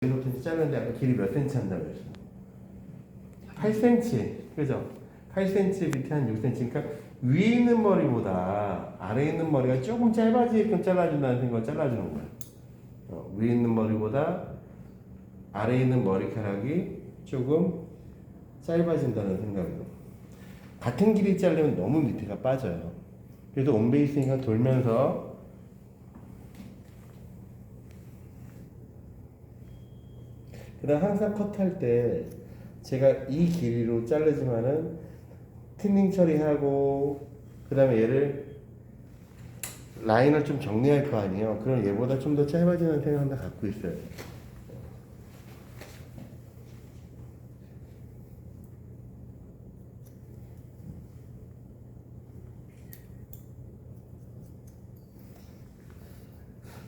여기서부터 자르는데 아까 길이 몇 cm 한다고 했어? 8cm, 그죠? 8cm 밑에 한 6cm. 그러니까 위에 있는 머리보다 아래에 있는 머리가 조금 짧아지게끔 잘라준다는 생각을 잘라주는 거야. 위에 있는 머리보다 아래에 있는 머리카락이 조금 짧아진다는 생각으로. 같은 길이 자르면 너무 밑에가 빠져요. 그래서 온베이스니까 돌면서 그 다음 항상 컷할 때 제가 이 길이로 자르지만은 틴닝 처리하고 그 다음에 얘를 라인을 좀 정리할 거 아니에요. 그럼 얘보다 좀 더 짧아지는 생각 하나 갖고 있어요.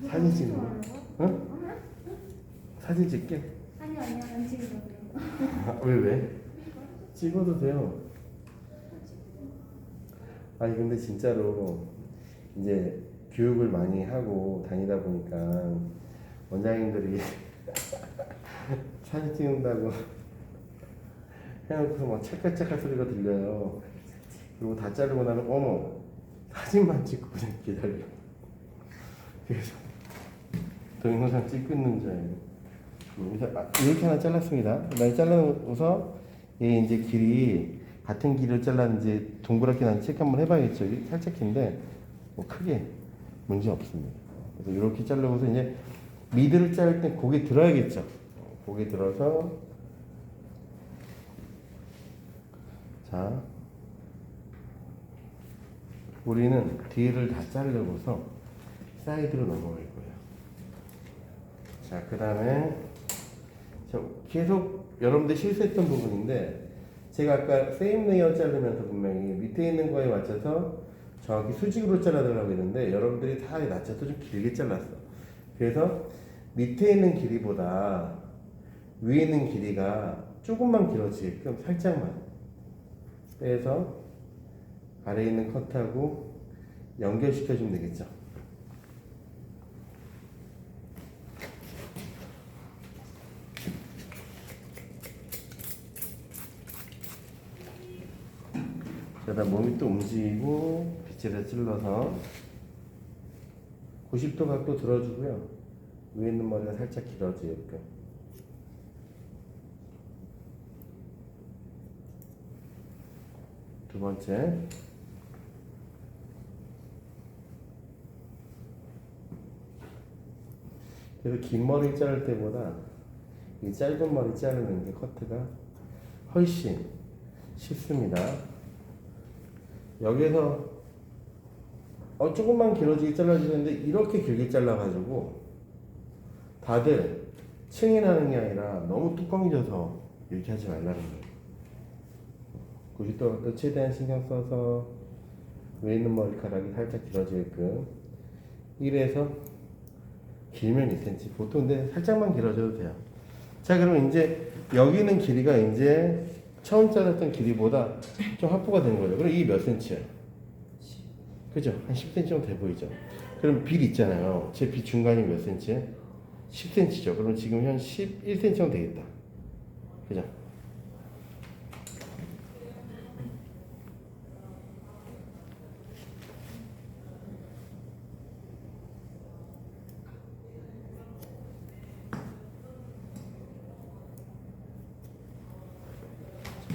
사진 찍는 거? 응? 사진 찍게? 아니요, 안 찍으려고요. 왜? 찍어도 돼요. 아니 근데 진짜로 이제 교육을 많이 하고 다니다 보니까 원장님들이 사진 찍는다고 해놓고서 막 찰칵찰칵 소리가 들려요. 그리고 다 자르고 나면 어머 사진만 찍고 그냥 기다려. 그래서 동영상 찍고 있는 줄 알고 이렇게 하나 잘랐습니다. 그다음에 잘라놓고서 얘 이제 길이 같은 길을 잘랐는지 동그랗게 난 체크 한번 해봐야겠죠. 이게 살짝 긴데 뭐 크게 문제 없습니다. 그래서 이렇게 자르고서 이제 미드를 자를 때 고개 들어야겠죠. 고개 들어서 자 우리는 뒤를 다 자르고서 사이드로 넘어갈 거예요. 자, 그 다음에 계속 여러분들 실수했던 부분인데 제가 아까 세임 레이어 자르면서 분명히 밑에 있는 거에 맞춰서 정확히 수직으로 잘라달라고 했는데 여러분들이 다 낮춰서 좀 길게 잘랐어. 그래서 밑에 있는 길이보다 위에 있는 길이가 조금만 길어지게끔 살짝만 빼서 아래에 있는 컷하고 연결시켜주면 되겠죠. 그러다 몸이 또 움직이고 빗질을 찔러서 90도 각도 들어주고요. 위에 있는 머리가 살짝 길어지게끔. 두 번째. 그래서 긴 머리 자를 때보다 이 짧은 머리 자르는 게 커트가 훨씬 쉽습니다. 여기서 조금만 길어지게 잘라주는데 이렇게 길게 잘라가지고 다들 층이 나는 게 아니라 너무 뚜껑져서 이렇게 하지 말라는 거예요. 90도 최대한 신경 써서 위에 있는 머리카락이 살짝 길어지게끔 1에서 길면 2cm 보통 근데 살짝만 길어져도 돼요. 자 그럼 이제 여기는 길이가 이제 처음 잘랐던 길이보다 좀 확보가 된 거죠. 그럼 이게 몇 cm야? 그죠? 한 10cm 정도 돼 보이죠? 그럼 빌 있잖아요. 제 빌 중간이 몇 cm에? 10cm죠. 그럼 지금 한 11cm 정도 되겠다. 그죠?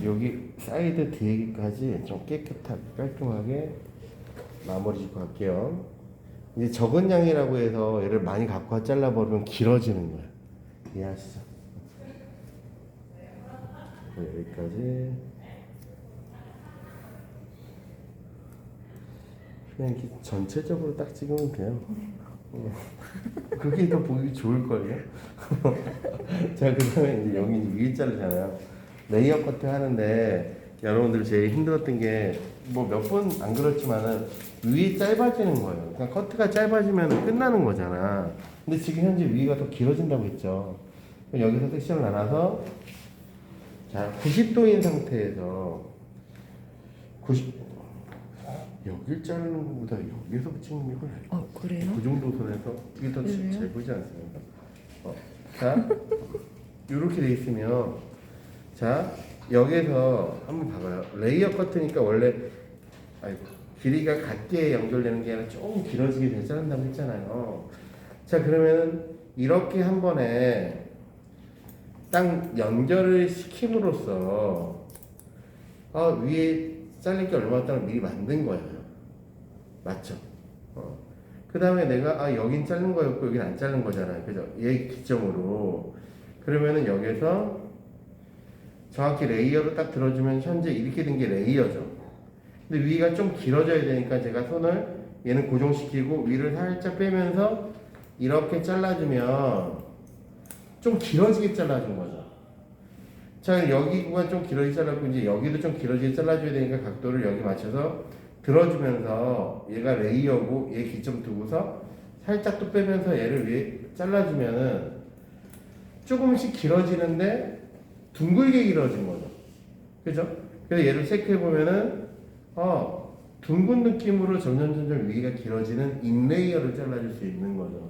여기 사이드 뒤에까지 좀 깨끗하게 깔끔하게 마무리 짓고 갈게요. 이제 적은 양이라고 해서 얘를 많이 갖고 와 잘라버리면 길어지는 거예요. 이해하시죠? 여기까지 그냥 이렇게 전체적으로 딱 찍으면 돼요. 그게 더 보기 좋을걸요? 자, 그 다음에 이제 여기 위에 자르잖아요. 레이어 커트 하는데 여러분들 제일 힘들었던 게 뭐 몇 번 안 그렇지만은 위에 짧아지는 거예요. 그냥 커트가 짧아지면 끝나는 거잖아. 근데 지금 현재 위가 더 길어진다고 했죠. 그럼 여기서 섹션을 나눠서 자 90도인 상태에서 90 여길 자르는 것보다 여기서 찍는 게 훨씬 그래요? 그 정도 선에서 이게 더 잘 그래요? 보이지 않습니까? 자, 이렇게 돼 있으면 자 여기서 한번 봐봐요. 레이어 커트니까 원래 아이고 길이가 같게 연결되는 게 아니라 조금 길어지게 돼서 자른다고 했잖아요. 자 그러면 이렇게 한 번에 딱 연결을 시킴으로써 위에 잘릴 게 얼마 있다는 걸 미리 만든 거예요. 맞죠? 그 다음에 내가 여긴 자른 거였고 여긴 안 자른 거잖아요. 그죠? 얘 기점으로 그러면은 여기서 정확히 레이어로 딱 들어주면 현재 이렇게 된 게 레이어죠. 근데 위가 좀 길어져야 되니까 제가 손을 얘는 고정시키고 위를 살짝 빼면서 이렇게 잘라주면 좀 길어지게 잘라준 거죠. 자 여기 구간 좀 길어지게 잘랐고 이제 여기도 좀 길어지게 잘라줘야 되니까 각도를 여기 맞춰서 들어주면서 얘가 레이어고 얘 기점 두고서 살짝 또 빼면서 얘를 위에 잘라주면은 조금씩 길어지는데 둥글게 길어진 거죠. 그죠? 그래서 얘를 체크해 보면은 둥근 느낌으로 점점 위가 길어지는 인레이어를 잘라줄 수 있는 거죠.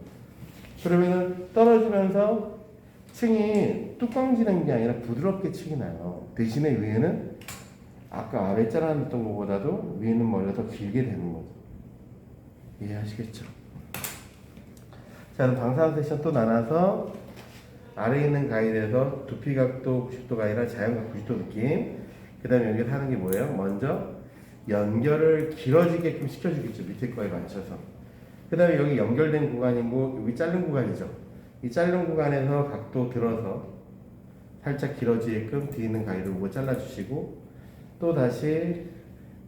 그러면은 떨어지면서 층이 뚜껑지는 게 아니라 부드럽게 층이 나요. 대신에 위에는 아까 아래 잘라놨던 것보다도 위에는 머리가 더 길게 되는 거죠. 이해하시겠죠? 자, 방사선 세션 또 나눠서 아래에 있는 가이드에서 두피 각도 90도가 아니라 자연각 90도 느낌. 그 다음에 여기서 하는 게 뭐예요? 먼저 연결을 길어지게끔 시켜주겠죠. 밑에 거에 맞춰서. 그 다음에 여기 연결된 구간이고 여기 자른 구간이죠. 이 자른 구간에서 각도 들어서 살짝 길어지게끔 뒤에 있는 가이드 보고 잘라주시고 또 다시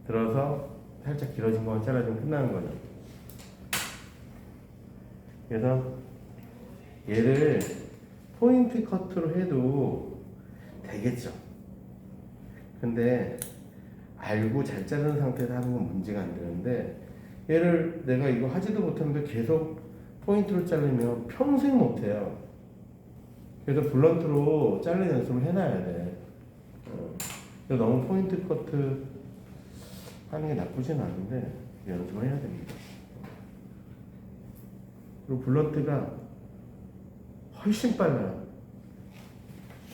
들어서 살짝 길어진 것만 잘라주면 끝나는 거죠. 그래서 얘를 포인트 커트로 해도 되겠죠. 근데 알고 잘 자르는 상태에서 하는 건 문제가 안 되는데 얘를 내가 이거 하지도 못하는데 계속 포인트로 자르면 평생 못해요. 그래서 블런트로 자르는 연습을 해놔야 돼. 그래서 너무 포인트 커트 하는 게 나쁘진 않은데 연습을 해야 됩니다. 그리고 블런트가 훨씬 빨라요.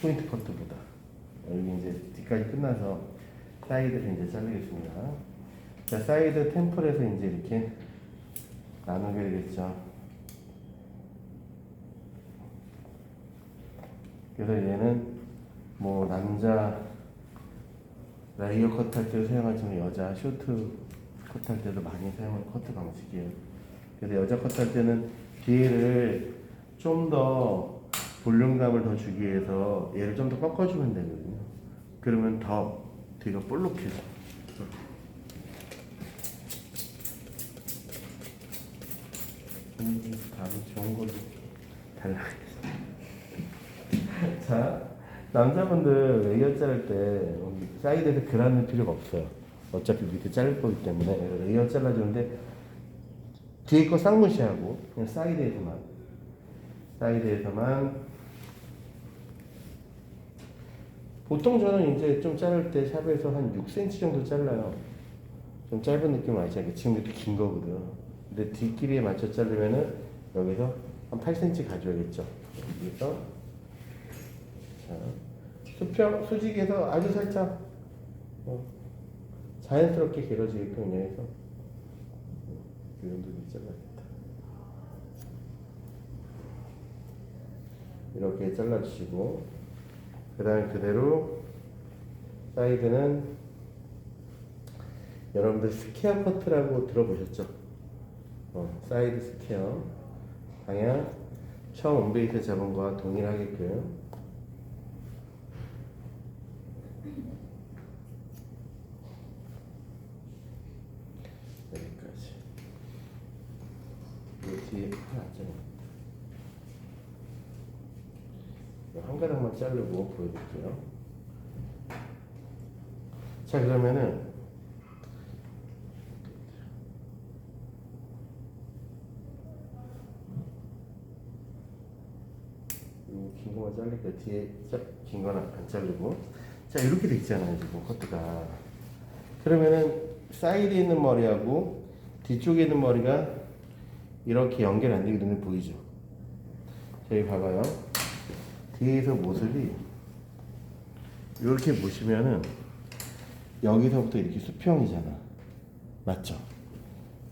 포인트 커트보다. 여기 이제 뒤까지 끝나서 사이드를 이제 자르겠습니다. 자, 사이드 템플에서 이제 이렇게 나누게 되겠죠. 그래서 얘는 뭐 남자 레이어 커트 할 때도 사용하지만 여자 쇼트 커트 할 때도 많이 사용하는 커트 방식이에요. 그래서 여자 커트 할 때는 뒤에를 좀 더 볼륨감을 더 주기 위해서 얘를 좀 더 꺾어주면 되거든요. 그러면 더 뒤가 볼록해져. 다음 좋은 걸로 달라요. 자, 남자분들 레이어 자를 때 사이드에서 그라는 필요가 없어요. 어차피 밑에 자를 거기 때문에 레이어 잘라주는데 뒤에 거 쌍무시하고 그냥 사이드에서만 보통 저는 이제 좀 자를 때 샵에서 한 6cm 정도 잘라요. 좀 짧은 느낌 알지? 지금 이렇게 긴 거거든. 근데 뒷길이에 맞춰 자르면은 여기서 한 8cm 가져야겠죠. 여기서 수평 수직에서 아주 살짝 자연스럽게 길어지게끔 해서 이 정도 잘라야겠다. 이렇게 잘라주시고 그 다음에 그대로 사이드는 여러분들 스퀘어 커트라고 들어보셨죠? 사이드 스퀘어 방향 처음 온베이스 잡은 거와 동일하게끔 여기까지. 이 뒤에 하나 잘라. 한 가닥만 자르고 보여드릴게요. 자, 그러면은 긴 거만 자를게요. 뒤에 긴 거는 안 자르고. 자, 이렇게 돼 있잖아요, 지금 커트가. 그러면은 사이드에 있는 머리하고 뒤쪽에 있는 머리가 이렇게 연결 안 되게 눈에 보이죠? 자, 여기 봐봐요. 뒤에서 모습이 이렇게 보시면은 여기서부터 이렇게 수평이잖아. 맞죠?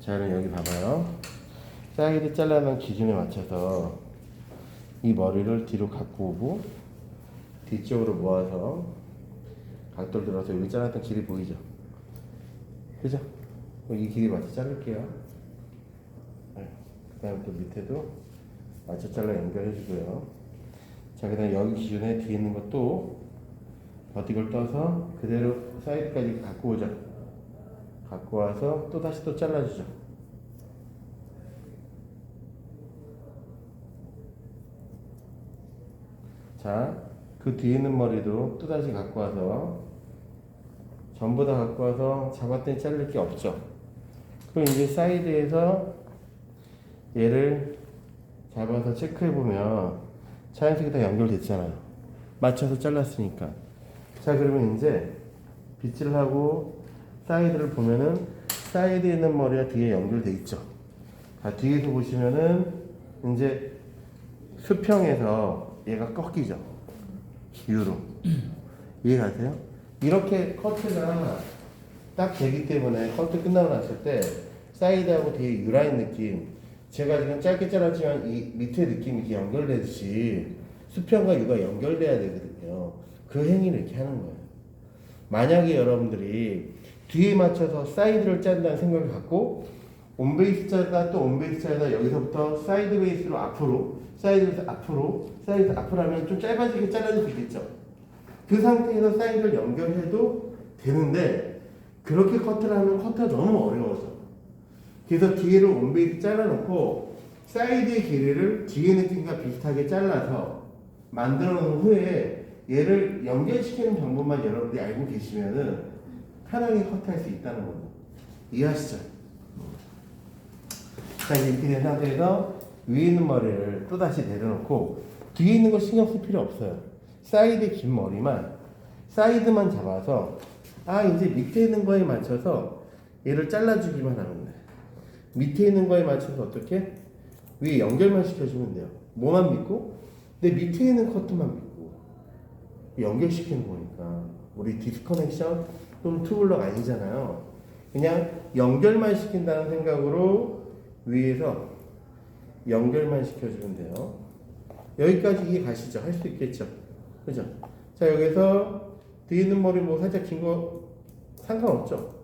자, 그럼 여기 봐봐요. 사이드 잘라놓은 기준에 맞춰서 이 머리를 뒤로 갖고 오고 뒤쪽으로 모아서 각도를 들어서 여기 잘랐던 길이 보이죠? 그죠? 이 길이 맞춰 자를게요. 그 다음에 또 밑에도 맞춰 잘라 연결해주고요. 자, 그 다음에 여기 기준에 뒤에 있는 것도 버티걸 떠서 그대로 사이드까지 갖고 오죠. 갖고 와서 또 다시 또 잘라주죠. 자, 그 뒤에 있는 머리도 또 다시 갖고 와서 전부 다 갖고 와서 잡았더니 자를 게 없죠. 그럼 이제 사이드에서 얘를 잡아서 체크해 보면 자연스럽게 다 연결됐잖아요. 맞춰서 잘랐으니까. 자, 그러면 이제 빗질을 하고 사이드를 보면은 사이드에 있는 머리가 뒤에 연결돼 있죠. 자, 뒤에서 보시면은 이제 수평에서 얘가 꺾이죠. 위로. 이해가세요? 이렇게 커트가 딱 되기 때문에 커트 끝나고 났을 때 사이드하고 뒤에 유라인 느낌, 제가 지금 짧게 잘랐지만 이 밑에 느낌이 이렇게 연결되듯이 수평과 유가 연결돼야 되거든요. 그 행위를 이렇게 하는 거예요. 만약에 여러분들이 뒤에 맞춰서 사이드를 짠다는 생각을 갖고 온베이스 자르다 또 온베이스 자르다 여기서부터 사이드 베이스로 앞으로 사이드에서 앞으로 사이드에서 앞으로 하면 좀 짧아지게 잘라질 수 있겠죠. 그 상태에서 사이드를 연결해도 되는데 그렇게 커트를 하면 커트가 너무 어려워서 그래서 뒤에를 온베이스 잘라놓고 사이드의 길이를 뒤에 느낌과 비슷하게 잘라서 만들어 놓은 후에 얘를 연결시키는 방법만 여러분들이 알고 계시면은 편하게 커트할 수 있다는 겁니다. 이해하시죠? 자, 이제 이렇게 된 상태에서 위에 있는 머리를 또다시 내려놓고 뒤에 있는 거 신경 쓸 필요 없어요. 사이드 긴 머리만 사이드만 잡아서 이제 밑에 있는 거에 맞춰서 얘를 잘라주기만 하면 돼. 밑에 있는 거에 맞춰서 어떻게? 위에 연결만 시켜주면 돼요. 뭐만 믿고? 내 밑에 있는 커트만 믿고 연결시키는 거니까 우리 디스커넥션 또는 투블럭 아니잖아요. 그냥 연결만 시킨다는 생각으로 위에서 연결만 시켜주면 돼요. 여기까지 이해 가시죠? 할 수 있겠죠? 그죠? 자, 여기서 뒤에 있는 머리 뭐 살짝 긴 거 상관없죠?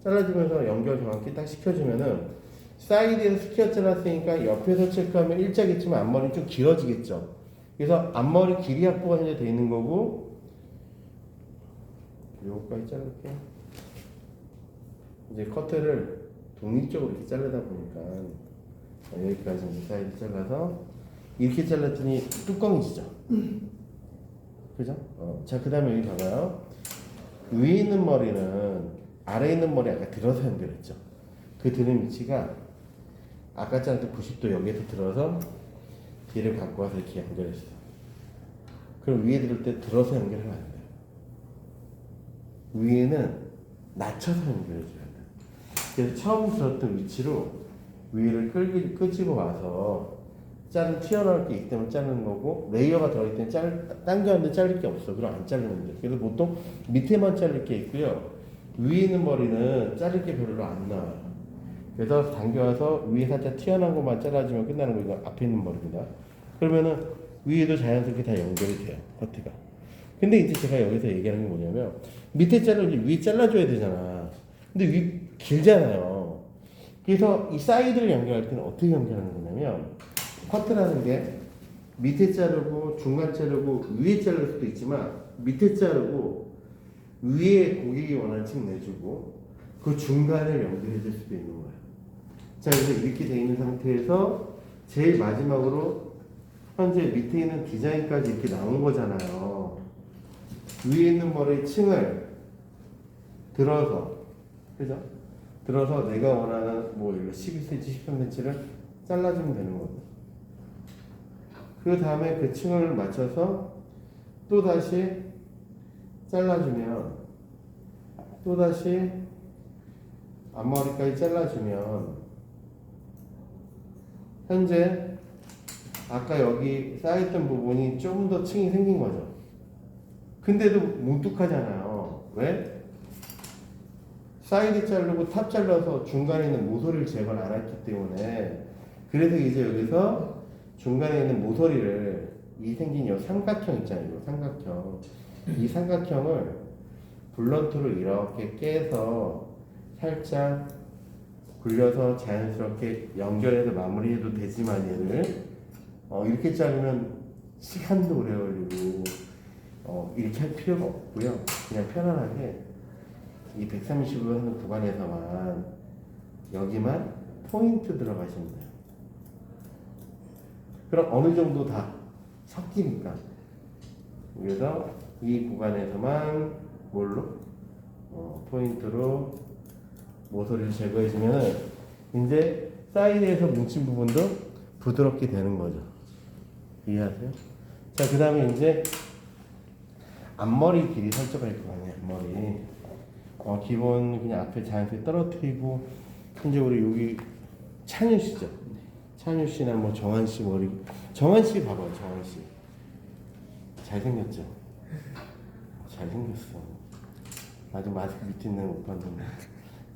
잘라주면서 연결 정확히 딱 시켜주면은 사이드에서 스퀘어 잘랐으니까 옆에서 체크하면 일자겠지만 앞머리 좀 길어지겠죠? 그래서 앞머리 길이 확보가 현재 되어 있는 거고 요거까지 자를게요. 이제 커트를 독립적으로 이렇게 자르다 보니까 여기까지 이제 사이드 잘라서 이렇게 잘랐더니 뚜껑이지죠. 그죠? 자, 그 다음에 여기 봐봐요. 위에 있는 머리는 아래에 있는 머리 아까 들어서 연결했죠. 그 드는 위치가 아까 잘랐던 90도 여기에서 들어서 뒤를 갖고 와서 이렇게 연결했어. 그럼 위에 들을 때 들어서 연결하면 안 돼요. 위에는 낮춰서 연결해줘야 돼. 그래서 처음 들었던 위치로 위를 끄집어 와서 자른 튀어나올 게 있기 때문에 자르는 거고 레이어가 들어있기 때문에 당겼는데 자를 게 없어. 그럼 안 자르면 돼. 그래서 보통 밑에만 자를 게 있고요. 위에 있는 머리는 자를 게 별로 안 나와요. 그래서 당겨와서 위에 살짝 튀어나온 것만 잘라주면 끝나는 거. 이거 앞에 있는 머리입니다. 그러면은 위에도 자연스럽게 다 연결이 돼요. 커트가. 근데 이제 제가 여기서 얘기하는 게 뭐냐면 밑에 자르면 위에 잘라줘야 되잖아. 근데 위 길잖아요. 그래서 이 사이드를 연결할 때는 어떻게 연결하는 거냐면 커트라는 게 밑에 자르고 중간 자르고 위에 자를 수도 있지만 밑에 자르고 위에 고객이 원하는 층 내주고 그 중간을 연결해 줄 수도 있는 거예요. 자, 그래서 이렇게 돼 있는 상태에서 제일 마지막으로 현재 밑에 있는 디자인까지 이렇게 나온 거잖아요. 위에 있는 머리 층을 들어서, 그죠? 들어서 내가 원하는 뭐 12cm, 13cm를 잘라주면 되는 거고. 그 다음에 그 층을 맞춰서 또 다시 잘라주면 또 다시 앞머리까지 잘라주면 현재 아까 여기 쌓였던 부분이 좀 더 층이 생긴 거죠. 근데도 뭉툭하잖아요. 왜? 사이드 자르고 탑 잘라서 중간에 있는 모서리를 제거를 안 했기 때문에. 그래서 이제 여기서 중간에 있는 모서리를 이 생긴 이 삼각형 있잖아요. 이 삼각형. 이 삼각형을 블런트로 이렇게 깨서 살짝 굴려서 자연스럽게 연결해서 마무리해도 되지만 얘를 이렇게 자르면 시간도 오래 걸리고 이렇게 할 필요가 없고요. 그냥 편안하게 이 130을 하는 구간에서만 여기만 포인트 들어가시면 돼요. 그럼 어느 정도 다 섞이니까. 그래서 이 구간에서만 뭘로? 포인트로 모서리를 제거해주면 이제 사이드에서 뭉친 부분도 부드럽게 되는 거죠. 이해하세요? 자, 그 다음에 이제 앞머리 길이 설정할 거 아니에요. 앞머리 기본 그냥 앞에 자연스럽게 떨어뜨리고 이제 우리 여기 찬유 씨죠. 찬유 씨나 뭐 정한 씨 머리, 정한 씨 봐봐요. 정한 씨 잘생겼죠. 잘생겼어. 아주 마스크 밑에 있는 못 봤는데.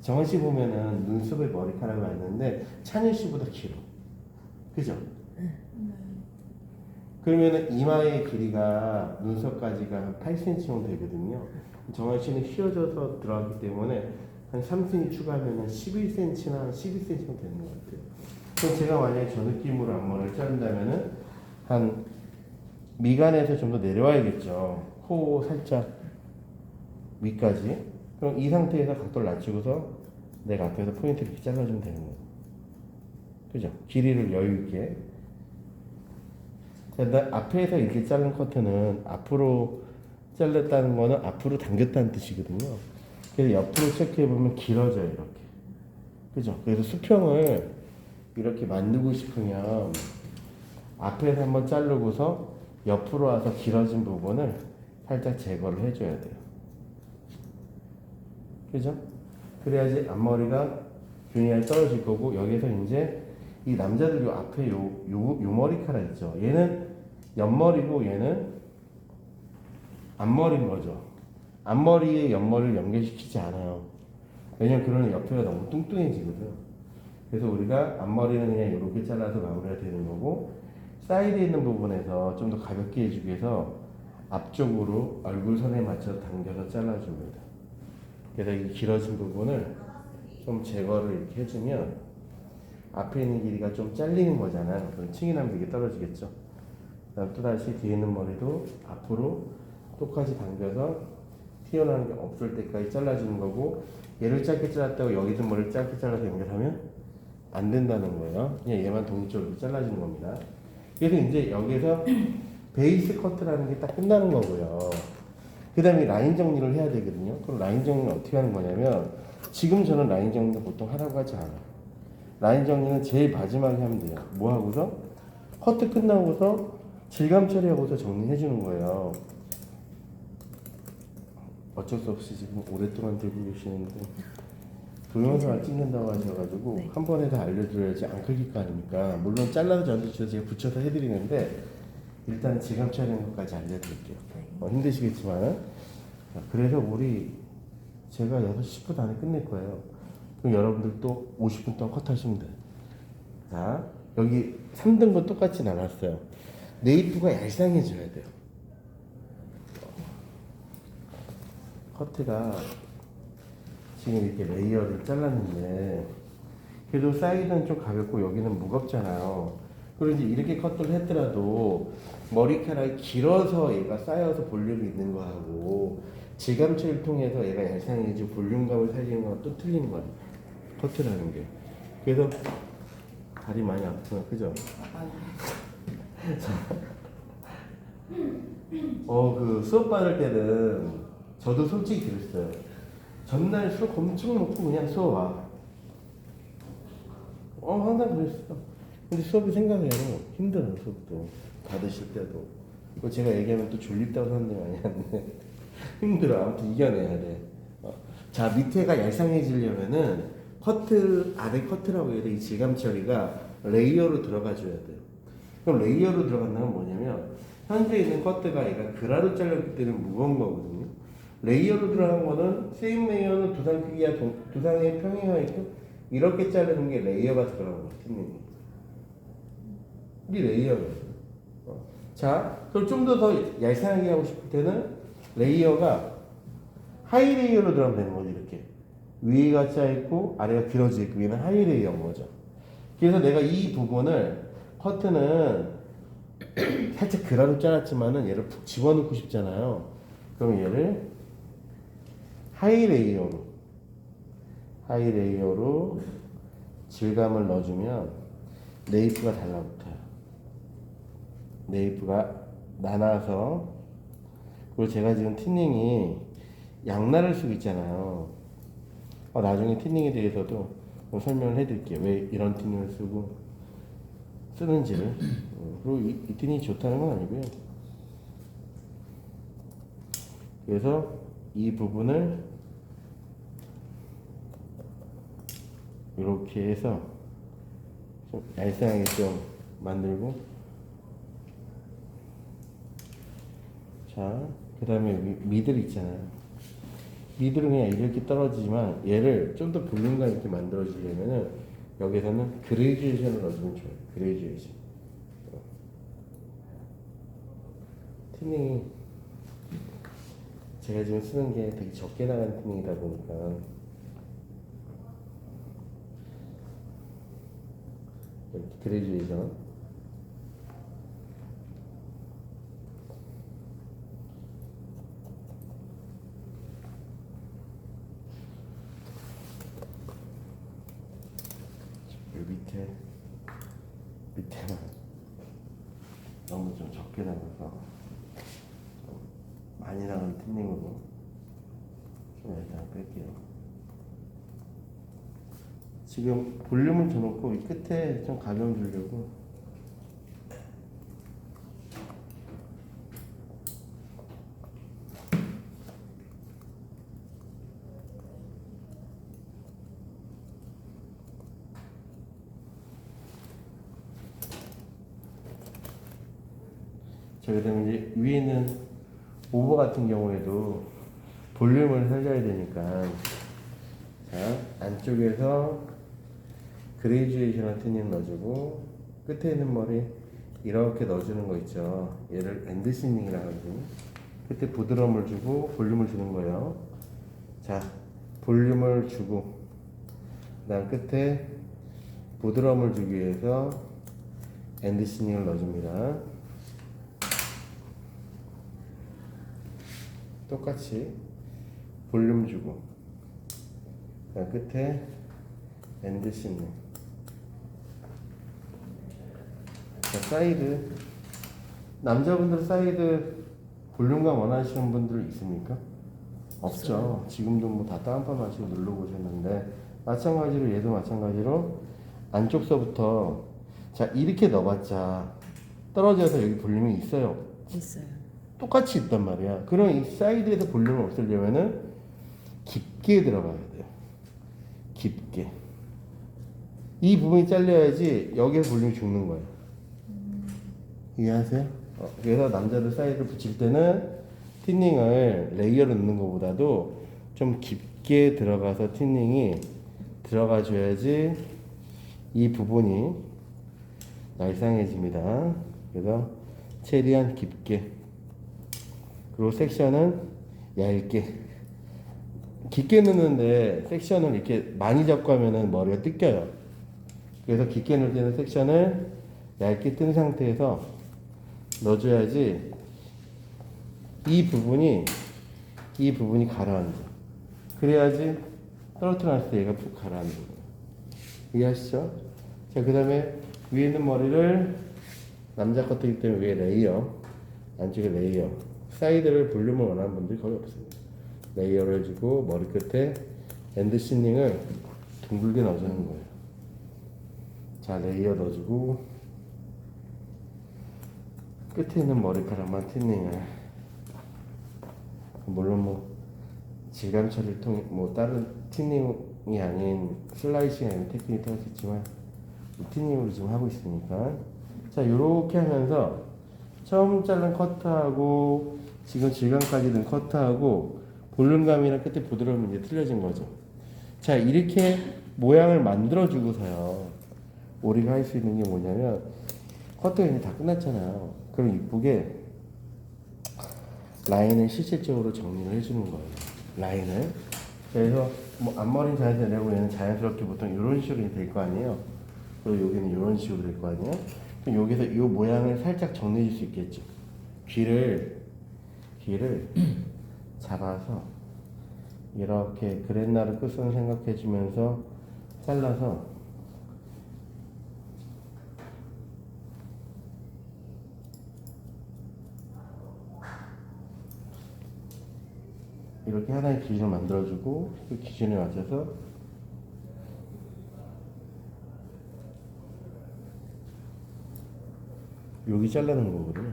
정한 씨 보면은 눈썹에 머리카락이 왔는데 찬유 씨보다 길어. 그죠? 그러면은 이마의 길이가 눈썹까지가 한 8cm 정도 되거든요. 정한 씨는 휘어져서 들어갔기 때문에 한 3cm 추가하면 11cm나 12cm 정도 되는 것 같아요. 그럼 제가 만약에 저 느낌으로 앞머리를 자른다면은 한 미간에서 좀 더 내려와야겠죠. 코 살짝 위까지. 그럼 이 상태에서 각도를 낮추고서 내가 앞에서 포인트 이렇게 잘라주면 되는 거예요. 그죠? 길이를 여유있게. 앞에서 이렇게 자른 커트는 앞으로 잘랐다는 거는 앞으로 당겼다는 뜻이거든요. 그래서 옆으로 체크해보면 길어져요, 이렇게. 그죠? 그래서 수평을 이렇게 만들고 싶으면 앞에서 한번 자르고서 옆으로 와서 길어진 부분을 살짝 제거를 해줘야 돼요. 그죠? 그래야지 앞머리가 균일하게 떨어질 거고, 여기서 이제 이 남자들 요 앞에 요 머리카락 있죠. 얘는 옆머리고 얘는 앞머리인 거죠. 앞머리에 옆머리를 연결시키지 않아요. 왜냐면 그러면 옆에가 너무 뚱뚱해지거든. 그래서 우리가 앞머리는 그냥 이렇게 잘라서 마무리가 되는 거고, 사이드에 있는 부분에서 좀 더 가볍게 해주기 위해서 앞쪽으로 얼굴선에 맞춰서 당겨서 잘라줍니다. 그래서 이 길어진 부분을 좀 제거를 이렇게 해주면 앞에 있는 길이가 좀 잘리는 거잖아요. 그럼 층이 나면 이게 떨어지겠죠. 그다음 또다시 뒤에 있는 머리도 앞으로 똑같이 당겨서 튀어나오는 게 없을 때까지 잘라주는 거고, 얘를 짧게 잘랐다고 여기 있는 머리를 짧게 잘라서 연결하면 안 된다는 거예요. 그냥 얘만 독립적으로 잘라주는 겁니다. 그래서 이제 여기서 베이스 커트라는 게 딱 끝나는 거고요. 그 다음에 라인 정리를 해야 되거든요. 그럼 라인 정리는 어떻게 하는 거냐면, 지금 저는 라인 정리를 보통 하라고 하지 않아요. 라인 정리는 제일 마지막에 하면 돼요. 뭐 하고서? 커트 끝나고서 질감 처리하고서 정리해 주는 거예요. 어쩔 수 없이 지금 오랫동안 들고 계시는데 동영상을 찍는다고 하셔가지고 한 번에 다 알려드려야지 안 걸릴 거 아닙니까? 물론 잘라서 저한테 주셔서 제가 붙여서 해드리는데 일단 질감 처리하는 것까지 알려드릴게요. 힘드시겠지만. 그래서 제가 6시 10분 안에 끝낼 거예요. 그럼 여러분들 또 50분 동안 컷하시면 돼요. 자, 여기 3등분 똑같이 나눴어요. 네이프가 얄쌍해져야 돼요. 커트가 지금 이렇게 레이어를 잘랐는데 그래도 사이드는 좀 가볍고 여기는 무겁잖아요. 그리고 이제 이렇게 커트를 했더라도 머리카락이 길어서 얘가 쌓여서 볼륨이 있는 거하고 질감 처리를 통해서 얘가 얄쌍해지고 볼륨감을 살리는 거랑 또 틀린 거예요. 커트라는 게. 그래서 다리 많이 아프구나, 그죠? 그 수업 받을 때는 저도 솔직히 그랬어요. 전날 수업 엄청 먹고 그냥 수업 와. 항상 그랬어. 근데 수업이 생각해요. 힘들어요, 수업도. 받으실 때도. 제가 얘기하면 또 졸립다고 사람들이 많이 하는데 힘들어. 아무튼 이겨내야 돼. 자, 밑에가 얄쌍해지려면은 커트, 아래 커트라고 해야 돼. 이 질감 처리가 레이어로 들어가 줘야 돼요. 그럼 레이어로 들어간다는 건 뭐냐면 현재 있는 커트가 얘가 그라로 잘렸기 때문에 무거운 거거든요. 레이어로 들어간 거는 세임 레이어는 두상 크기와 두상의 평행화 있고 이렇게 자르는 게 레이어가 들어간 거예요. 팀님이. 이게 레이어예요. 자, 그럼 좀 더 얄쌍하게 하고 싶을 때는 레이어가 하이 레이어로 들어가면 되는 거죠. 이렇게 위가 짜있고 아래가 길어져 있고 위는 하이 레이어인 거죠. 그래서 내가 이 부분을 커트는 살짝 그라로 잘랐지만은 얘를 푹 집어넣고 싶잖아요. 그럼 얘를 하이 레이어로 질감을 넣어주면 네이프가 달라붙어요. 네이프가 나눠서. 그리고 제가 지금 티닝이 양날을 쓰고 있잖아요. 나중에 티닝에 대해서도 좀 설명을 해드릴게요. 왜 이런 티닝을 쓰는지를. 그리고 이 티닝이 좋다는 건 아니고요. 그래서 이 부분을 이렇게 해서 좀 얄쌍하게 좀 만들고, 자, 그 다음에 미들 있잖아요. 미들은 그냥 이렇게 떨어지지만 얘를 좀 더 볼륨감 있게 만들어주려면은 여기서는 그레이주에이션을 넣어주면 좋아요. 그레이주에이션. 티닝이 제가 지금 쓰는 게 되게 적게 나간 티닝이다 보니까 이렇게 그레이주에이션. 밑에는 너무 좀 적게 나가서 좀 많이 나간 틴닝으로 좀 일단 뺄게요. 지금 볼륨을 줘놓고 이 끝에 좀 가벼움 주려고. 자, 그 다음에 이제 위에 있는 오버 같은 경우에도 볼륨을 살려야 되니까, 자, 안쪽에서 그레이주에이션 티닝 넣어주고 끝에 있는 머리 이렇게 넣어주는 거 있죠. 얘를 엔드시닝이라고 하거든요. 끝에 부드러움을 주고 볼륨을 주는 거예요. 자, 볼륨을 주고 그다음 끝에 부드러움을 주기 위해서 엔드시닝을 넣어줍니다. 똑같이 볼륨 주고 그다음 끝에 엔드시닝. 자, 사이드. 남자분들 사이드 볼륨감 원하시는 분들 있습니까? 없죠. 지금도 뭐 다 다운펌 하시고 눌러보셨는데, 마찬가지로 얘도 마찬가지로 안쪽서부터, 자, 이렇게 넣어봤자 떨어져서 여기 볼륨이 있어요. 있어요. 똑같이 있단 말이야. 그럼 이 사이드에서 볼륨을 없애려면은 깊게 들어가야 돼요. 깊게. 이 부분이 잘려야지 여기에서 볼륨이 죽는 거예요. 이해하세요? 그래서 남자들 사이드를 붙일 때는 틴닝을 레이어로 넣는 것보다도 좀 깊게 들어가서 틴닝이 들어가 줘야지 이 부분이 날상해집니다. 그래서 최대한 깊게. 그리고 섹션은 얇게. 깊게 넣는데 섹션을 이렇게 많이 잡고 하면은 머리가 뜯겨요. 그래서 깊게 넣을 때는 섹션을 얇게 뜬 상태에서 넣어줘야지 이 부분이 가라앉아. 그래야지 떨어뜨렸을 때 얘가 푹 가라앉는 거예요. 이해하시죠? 자, 그 다음에 위에 있는 머리를 남자 커트이기 때문에 위에 레이어, 안쪽에 레이어. 사이드를 볼륨을 원하는 분들이 거의 없습니다. 레이어를 해주고 머리 끝에 엔드 시닝을 둥글게 넣어주는 거예요. 자, 레이어 넣어주고 끝에 있는 머리카락만 틴닝을, 물론 뭐 질감 처리를 통해 뭐 다른 틴닝이 아닌 슬라이싱이 아닌 테크닉도 할 수 있지만 틴닝으로 지금 하고 있으니까. 자, 요렇게 하면서 처음 자른 커트하고 지금 질감까지 는 커트하고 볼륨감이랑 끝에 부드러움이 이제 틀려진 거죠. 자, 이렇게 모양을 만들어 주고서요. 우리가 할 수 있는 게 뭐냐면 커트가 이제 다 끝났잖아요. 그럼 이쁘게 라인을 실질적으로 정리를 해주는 거예요. 라인을. 그래서 뭐 앞머리는 자연스럽게 내고 얘는 자연스럽게 보통 이런 식으로 될 거 아니에요. 그리고 여기는 이런 식으로 될 거 아니에요. 그럼 여기서 이 모양을 살짝 정리해 줄 수 있겠죠. 귀를 잡아서 이렇게 그랜나르 끝선 생각해 주면서 잘라서 이렇게 하나의 기준을 만들어주고 그 기준에 맞춰서 여기 잘라는 거거든요.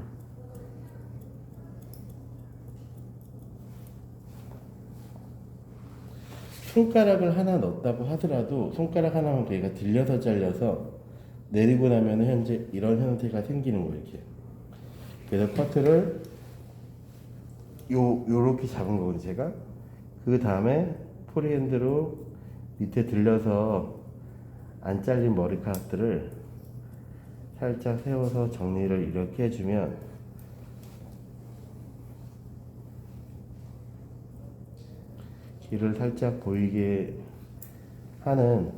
손가락을 하나 넣었다고 하더라도 손가락 하나만 얘가 들려서 잘려서 내리고 나면 현재 이런 형태가 생기는 거예요. 이렇게. 그래서 커트를 요렇게 잡은 거거든요. 제가 그 다음에 포리핸드로 밑에 들려서 안 잘린 머리카락들을 살짝 세워서 정리를 이렇게 해주면 길을 살짝 보이게 하는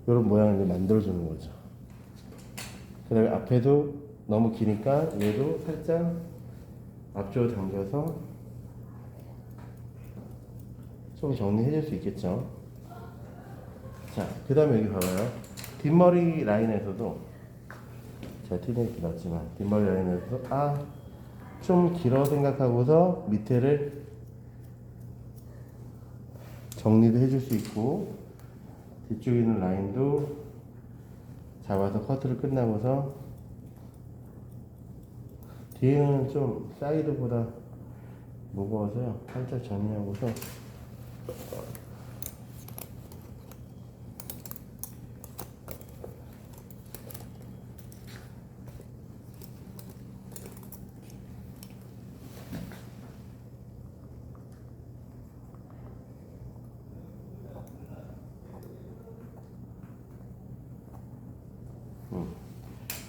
이런 모양을 만들어주는 거죠. 그 다음에 앞에도 너무 기니까 얘도 살짝 앞쪽으로 당겨서 좀 정리해 줄 수 있겠죠. 자, 그 다음에 여기 봐봐요. 뒷머리 라인에서도 제가 티는 길었지만 뒷머리 라인에서도 좀 길어 생각하고서 밑에를 정리도 해줄 수 있고 뒤쪽에 있는 라인도 잡아서 커트를 끝나고서 뒤에는 좀 사이드보다 무거워서요. 살짝 정리하고서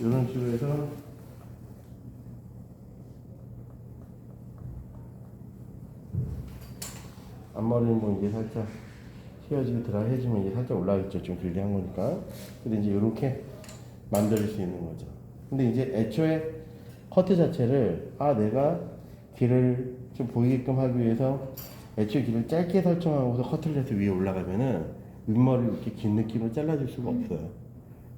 이런 식으로 해서 앞머리는 뭐 이제 살짝 휘어지고 드라이 해주면 이제 살짝 올라가겠죠. 좀 길게 한 거니까. 근데 이제 이렇게 만들 수 있는 거죠. 근데 이제 애초에 커트 자체를 내가 길을 좀 보이게끔 하기 위해서 애초에 길을 짧게 설정하고서 커트를 해서 위에 올라가면은 윗머리를 이렇게 긴 느낌으로 잘라줄 수가 없어요.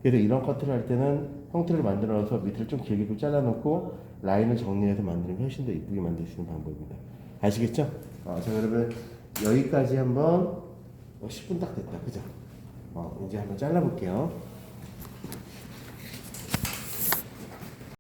그래서 이런 커트를 할 때는 형태를 만들어서 밑을 좀 길게 좀 잘라놓고 라인을 정리해서 만들면 훨씬 더 이쁘게 만들 수 있는 방법입니다. 아시겠죠? 자, 여러분 여기까지 한번 10분 딱 됐다, 그죠? 이제 한번 잘라볼게요.